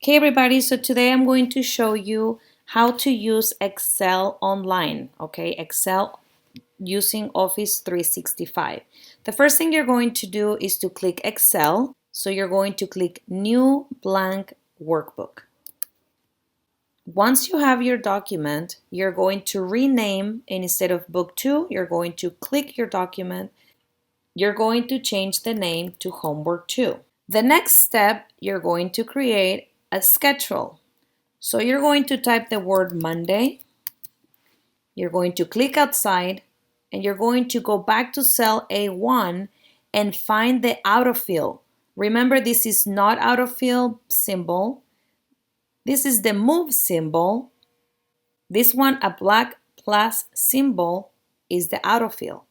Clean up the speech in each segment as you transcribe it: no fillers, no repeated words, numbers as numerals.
Okay, everybody, so today I'm going to show you how to use Excel online, okay? Excel using Office 365. The first thing you're going to do is to click Excel. So you're going to click New Blank Workbook. Once you have your document, you're going to rename, and instead of Book 2, you're going to click your document. You're going to change the name to Homework 2. The next step, you're going to create a schedule. So you're going to type the word Monday. You're going to click outside, and you're going to go back to cell A1 and find the autofill. Remember, this is not autofill symbol. This is the move symbol. This one, a black plus symbol, is the autofill.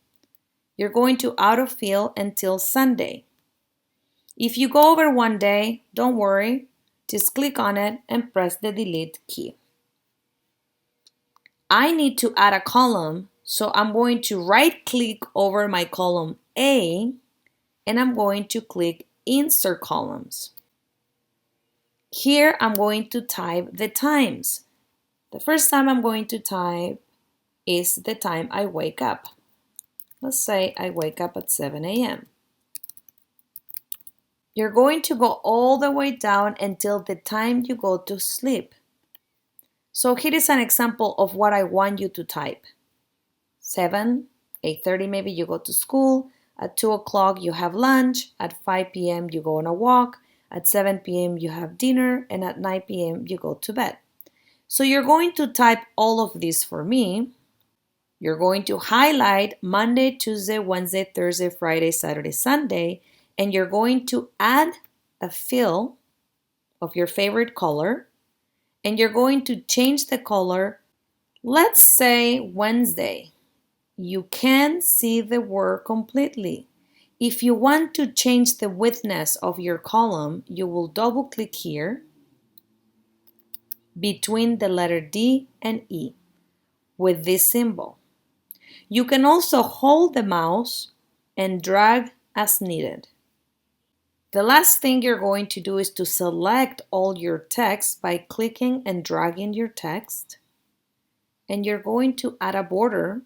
You're going to autofill until Sunday. If you go over one day, don't worry. Just click on it and press the delete key. I need to add a column, so I'm going to right-click over my column A, and I'm going to click Insert Columns. Here, I'm going to type the times. The first time I'm going to type is the time I wake up. Let's say I wake up at 7 a.m. You're going to go all the way down until the time you go to sleep. So here is an example of what I want you to type. 7, 8:30 maybe you go to school. At 2 o'clock you have lunch. At 5 p.m. you go on a walk. At 7 p.m. you have dinner. And at 9 p.m. you go to bed. So you're going to type all of this for me. You're going to highlight Monday, Tuesday, Wednesday, Thursday, Friday, Saturday, Sunday. And you're going to add a fill of your favorite color. And you're going to change the color. Let's say Wednesday. You can see the word completely. If you want to change the widthness of your column, you will double click here between the letter D and E with this symbol. You can also hold the mouse and drag as needed. The last thing you're going to do is to select all your text by clicking and dragging your text. And you're going to add a border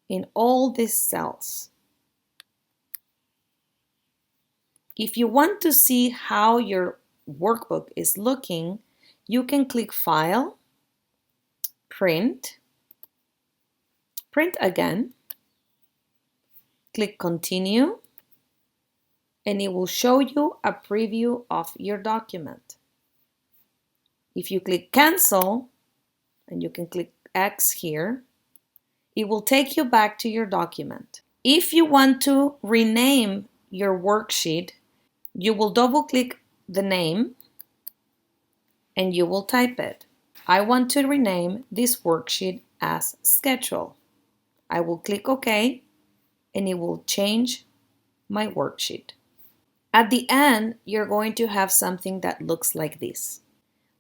in all these cells. If you want to see how your workbook is looking, you can click File, Print, Print again, click Continue, and it will show you a preview of your document. If you click Cancel, and you can click X here, it will take you back to your document. If you want to rename your worksheet, you will double click the name and you will type it. I want to rename this worksheet as Schedule. I will click OK and it will change my worksheet. At the end, you're going to have something that looks like this.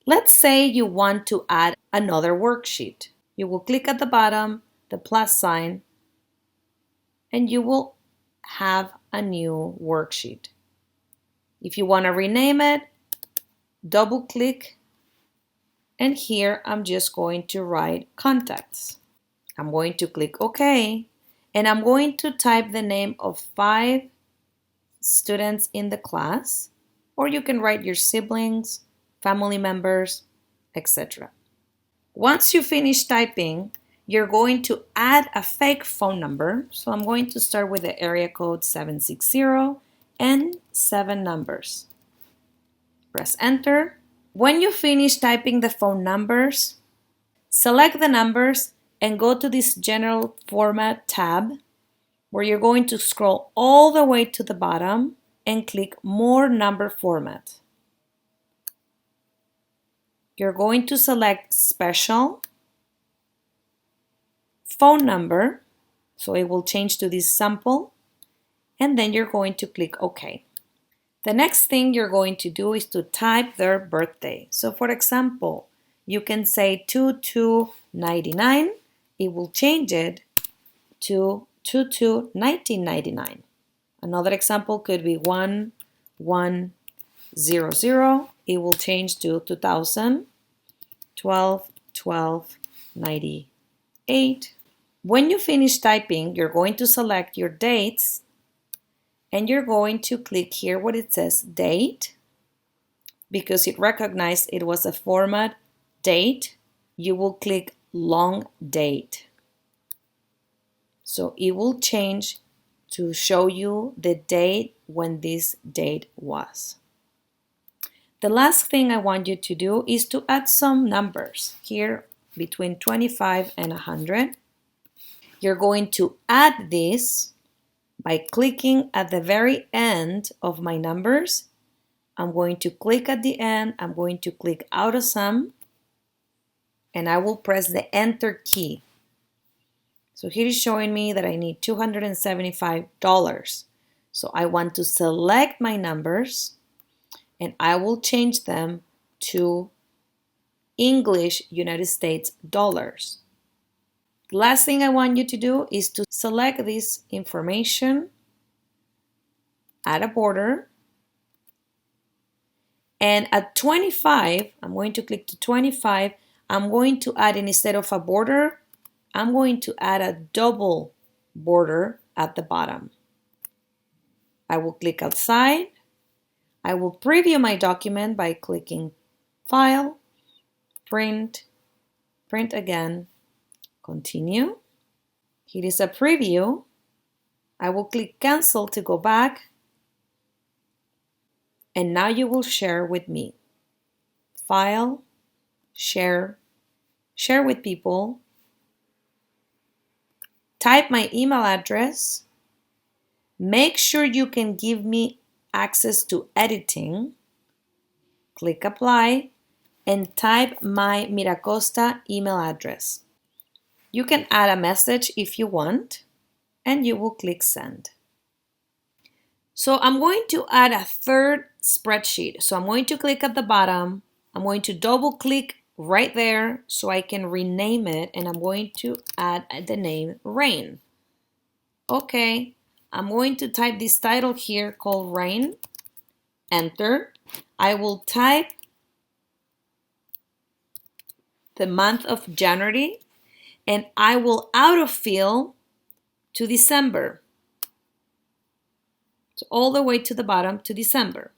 Let's say you want to add another worksheet. You will click at the bottom, the plus sign, and you will have a new worksheet. If you want to rename it, double click, and here I'm just going to write contacts. I'm going to click OK, and I'm going to type the name of 5 students in the class, or you can write your siblings, family members, etc. Once you finish typing, you're going to add a fake phone number. So I'm going to start with the area code 760 and 7 numbers. Press enter. When you finish typing the phone numbers, select the numbers and go to this General Format tab where you're going to scroll all the way to the bottom and click More Number Format. You're going to select Special Phone Number, so it will change to this sample, and then you're going to click OK. The next thing you're going to do is to type their birthday. So for example, you can say 2299. It will change it to 221999. Another example could be 1100 it will change to 2012-12-98. When you finish typing, you're going to select your dates and you're going to click here where it says date, because it recognized it was a format date. You will click long date. So it will change to show you the date when this date was. The last thing I want you to do is to add some numbers here between 25 and 100. You're going to add this by clicking at the very end of my numbers. I'm going to click at the end, I'm going to click AutoSum, and I will press the Enter key. So here is showing me that I need $275. So I want to select my numbers and I will change them to English United States dollars. The last thing I want you to do is to select this information, add a border, and at 25, I'm going to click to 25, I'm going to add, instead of a border, I'm going to add a double border at the bottom. I will click outside. I will preview my document by clicking File, Print, Print again, Continue. Here is a preview. I will click Cancel to go back. And now you will share with me. File, Share, Share with people. Type my email address. Make sure you can give me access to editing. Click Apply and type my MiraCosta email address. You can add a message if you want, and you will click Send. So I'm going to add a third spreadsheet. So I'm going to click at the bottom. I'm going to double click right there so I can rename it, and I'm going to add the name Rain. Okay, I'm going to type this title here called Rain. Enter. I will type the month of January, and I will autofill to December. So all the way to the bottom to December.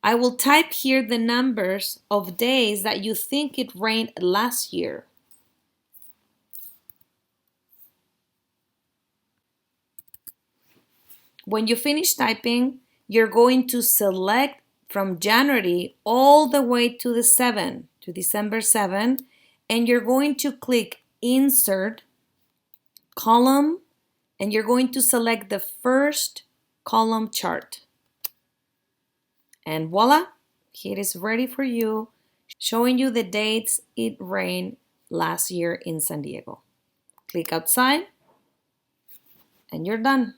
I will type here the numbers of days that you think it rained last year. When you finish typing, you're going to select from January all the way to the 7th, to December 7th, and you're going to click Insert, Column, and you're going to select the first column chart. And voila, it is ready for you, showing you the dates it rained last year in San Diego. Click outside, and you're done.